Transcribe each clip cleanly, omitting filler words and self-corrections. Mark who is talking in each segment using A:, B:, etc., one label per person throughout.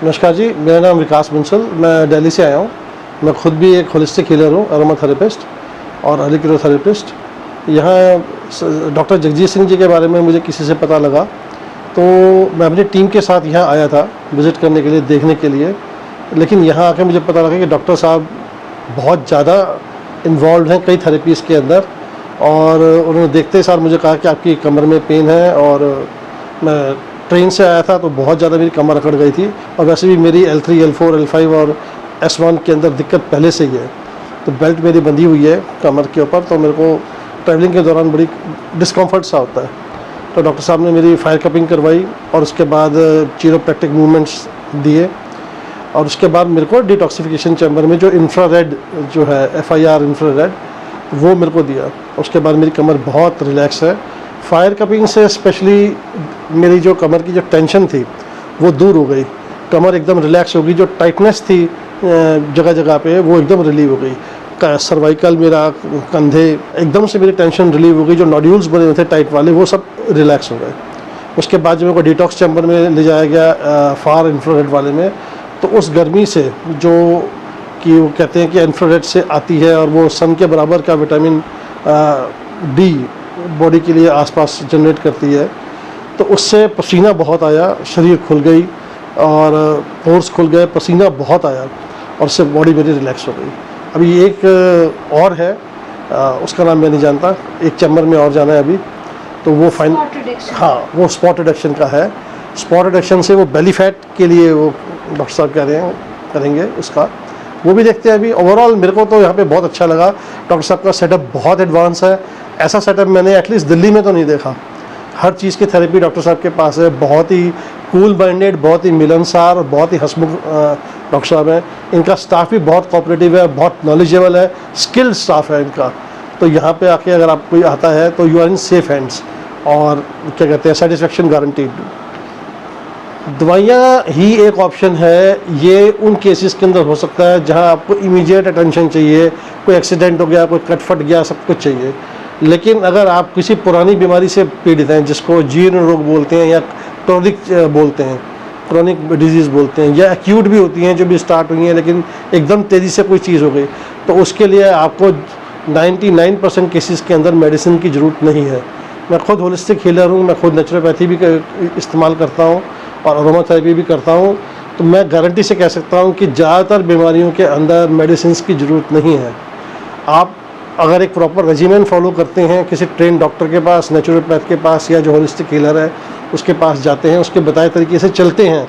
A: नमस्कार जी, मेरा नाम विकास बंसल, मैं दिल्ली से आया हूँ। मैं खुद भी एक होलिस्टिक हीलर हूँ, अरोमा थेरेपिस्ट और एलिक्रोथेरेपिस्ट। यहाँ डॉक्टर जगजीत सिंह जी के बारे में मुझे किसी से पता लगा, तो मैं अपनी टीम के साथ यहाँ आया था विज़िट करने के लिए, देखने के लिए। लेकिन यहाँ आकर मुझे पता लगा कि डॉक्टर साहब बहुत ज़्यादा इन्वॉल्व हैं कई थेरेपीज़ के अंदर, और उन्होंने देखते ही सार मुझे कहा कि आपकी कमर में पेन है। और मैं ट्रेन से आया था तो बहुत ज़्यादा मेरी कमर अकड़ गई थी, और वैसे भी मेरी L3, L4, L5 और S1 के अंदर दिक्कत पहले से ही है। तो बेल्ट मेरी बंधी हुई है कमर के ऊपर, तो मेरे को ट्रैवलिंग के दौरान बड़ी डिस्कम्फर्ट सा होता है। तो डॉक्टर साहब ने मेरी फायर कपिंग करवाई और उसके बाद चिरोप्रैक्टिक मूवमेंट्स दिए, और उसके बाद मेरे को डिटॉक्सिफिकेशन चैम्बर में जो इंफ्रारेड जो है FIR इंफ्रारेड, वो मेरे को दिया। उसके बाद मेरी कमर बहुत रिलैक्स है। फायर कपिंग से स्पेशली मेरी जो कमर की जो टेंशन थी वो दूर हो गई, कमर एकदम रिलैक्स हो गई। जो टाइटनेस थी जगह जगह पे, वो एकदम रिलीव हो गई। सर्वाइकल, मेरा कंधे, एकदम से मेरी टेंशन रिलीव हो गई। जो नॉड्यूल्स बने हुए थे टाइट वाले, वो सब रिलैक्स हो गए। उसके बाद जब मेरे को डिटॉक्स चैम्बर में ले जाया गया फार इंफ्रारेड वाले में, तो उस गर्मी से जो कि वो कहते हैं कि इंफ्रारेड से आती है, और वो सन के बराबर का विटामिन D बॉडी के लिए आसपास जनरेट करती है, तो उससे पसीना बहुत आया, शरीर खुल गई और पोर्स खुल गए, पसीना बहुत आया, और उससे बॉडी मेरी रिलैक्स हो गई। अभी एक और है, उसका नाम मैं नहीं जानता, एक चैम्बर में और जाना है अभी, तो वो फाइन, हाँ, वो स्पॉट रिडक्शन का है। स्पॉट रिडक्शन से वो बेली फैट के लिए वो डॉक्टर साहब कह रहे हैं करेंगे, उसका वो भी देखते हैं अभी। ओवरऑल मेरे को तो यहाँ पे बहुत अच्छा लगा। डॉक्टर साहब का सेटअप बहुत एडवांस है। ऐसा सेटअप मैंने एटलीस्ट दिल्ली में तो नहीं देखा। हर चीज़ की थेरेपी डॉक्टर साहब के पास है। बहुत ही कूल माइंडेड, बहुत ही मिलनसार और बहुत ही हंसमुख डॉक्टर साहब हैं। इनका स्टाफ भी बहुत कोऑपरेटिव है, बहुत नॉलेजेबल है, स्किल्ड स्टाफ है इनका। तो यहाँ पे आके अगर आप कोई आता है तो you are in safe hands, और क्या कहते हैं, सेटिस्फेक्शन गारंटीड। दवाइयाँ ही एक ऑप्शन है। ये उन केसेस के अंदर हो सकता है जहाँ आपको इमीडिएट अटेंशन चाहिए, कोई एक्सीडेंट हो गया, कोई कट फट गया, सब कुछ चाहिए। लेकिन अगर आप किसी पुरानी बीमारी से पीड़ित हैं, जिसको जीर्ण रोग बोलते हैं या क्रोनिक बोलते हैं, क्रोनिक डिजीज़ बोलते हैं, या एक्यूट भी होती हैं जो भी स्टार्ट हुई हैं लेकिन एकदम तेज़ी से कोई चीज़ हो गई, तो उसके लिए आपको 99% केसेस के अंदर मेडिसिन की ज़रूरत नहीं है। मैं खुद होलिस्टिक हीलर हूँ, मैं खुद नेचुरोपैथी भी इस्तेमाल करता हूँ और अरोमा थेरेपी भी करता हूँ। तो मैं गारंटी से कह सकता हूँ कि ज़्यादातर बीमारियों के अंदर मेडिसिन की ज़रूरत नहीं है। आप अगर एक प्रॉपर रेजिमेंट फॉलो करते हैं, किसी ट्रेन डॉक्टर के पास, नेचुरोपैथ के पास, या जो होलिस्टिक हीलर है उसके पास जाते हैं, उसके बताए तरीके से चलते हैं।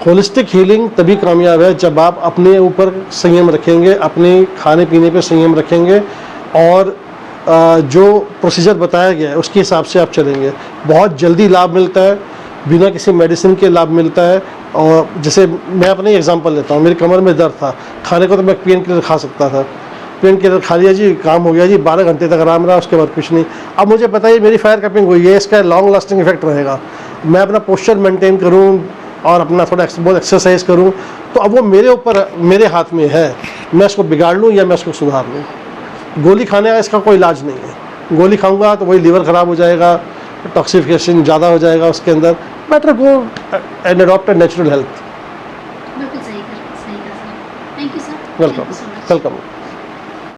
A: होलिस्टिक हीलिंग तभी कामयाब है जब आप अपने ऊपर संयम रखेंगे, अपने खाने पीने पे संयम रखेंगे, और जो प्रोसीजर बताया गया है उसके हिसाब से आप चलेंगे। बहुत जल्दी लाभ मिलता है, बिना किसी मेडिसिन के लाभ मिलता है। और जैसे मैं अपने एग्जांपल लेता हूँ, मेरी कमर में दर्द था, खाने को तो मैं पेन किलर खा सकता था, पेन किलर खा लिया जी, काम हो गया जी, 12 घंटे तक आराम रहा, उसके बाद कुछ नहीं। अब मुझे पता है मेरी फायर कपिंग हुई है, इसका लॉन्ग लास्टिंग इफेक्ट रहेगा। मैं अपना पोस्चर मेंटेन करूँ और अपना थोड़ा बहुत एक्सरसाइज करूँ, तो अब वो मेरे ऊपर, मेरे हाथ में है, मैं इसको बिगाड़ लूँ या मैं इसको सुधार लूँ। गोली खाने का इसका कोई इलाज नहीं है। गोली खाऊंगा तो वही लीवर ख़राब हो जाएगा, टॉक्सिफिकेशन ज़्यादा हो जाएगा उसके अंदर। Better go and adopt natural health.
B: बिल्कुल सही कहा sir. Thank you sir.
A: Welcome.